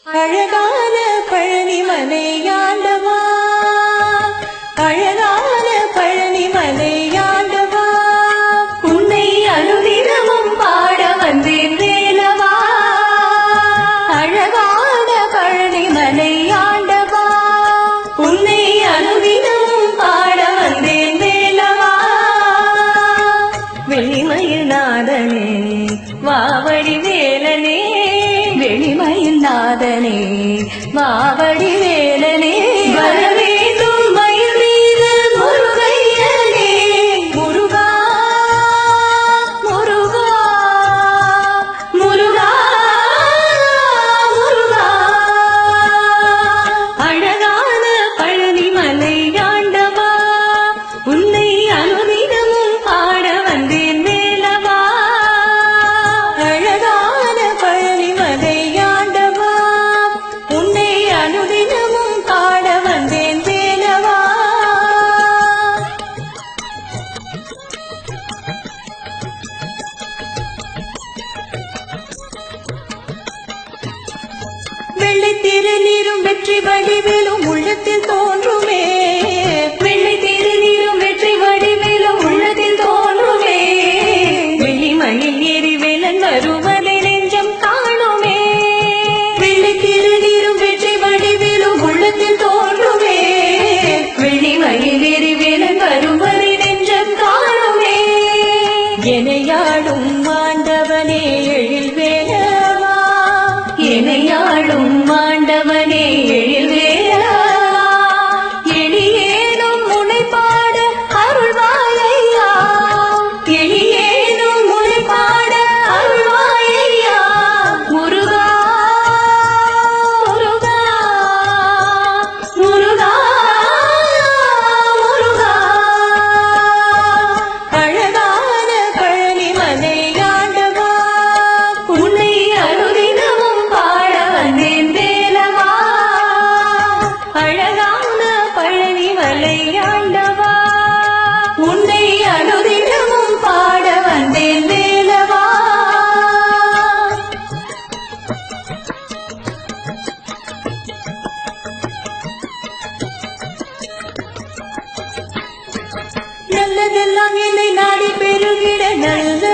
அழகான பழனிமலை ஆண்டவா, அழகான பழனிமலை ஆண்டவா, உன்னை அனுதினமும் பாட வந்தேன் வேலவா. அழகான பழனிமலை ஆண்டவா, உன்னை அனுதினமும் பாட வந்தேன் வேலவா. வெள்ளிமயில் நாதனே வாவடி வேலனே, வெளிமயில் நாதனே வாவடி வேலனே, வரவேண்டும் மயில் மீது முருகையனே. முருகா முருகா முருகா முருகா. அழகான பழனிமலை ஆண்டவா, உன்னை அனுதினமும் பாட வந்தேன் வேலவா. அழகான பழனிமலை ஆண்டவா, உன்னை அனுதினமும் பாட வந்தேன் வேலவா. வெள்ளை திருநீரும் வெற்றி வடிவிலும் உள்ளத்தில் தோன்றுமே, வெள்ளை திருநீரும் வெற்றி வடிவிலும் உள்ளத்தில் தோன்றுமே. வெள்ளிமயில் ஏறி வேலன் வருவதை நெஞ்சம் காணுமே, வெள்ளை திருநீரும் வெற்றி வடிவிலும் உள்ளத்தில் தோன்றுமே. வெள்ளிமயில் ஏறி வேலன் வருவதை நெஞ்சம் காணுமே. எனையாடும் ஆண்டவனே எழில் வேலவா, எனையாடும் ஆண்டவனே எழில் வேலவா. எளியேனும் முனைப்பாட அருள்வாயையா, எளியேனும் முனைப்பாட அருள்வாயையா. முருகா முருகா முருகா முருகா. அழகான பழனிமலை ஆண்டவா, உன்னை அனுதினமும் பாட வந்தேன் வேலவா. அழகான பழனிமலை ஆண்டவா, உன்னை அனுதினமும் பாட வந்தேன் வேலவா. நல்லதெல்லாம் என்னை நாடி பெருகிட நல்ல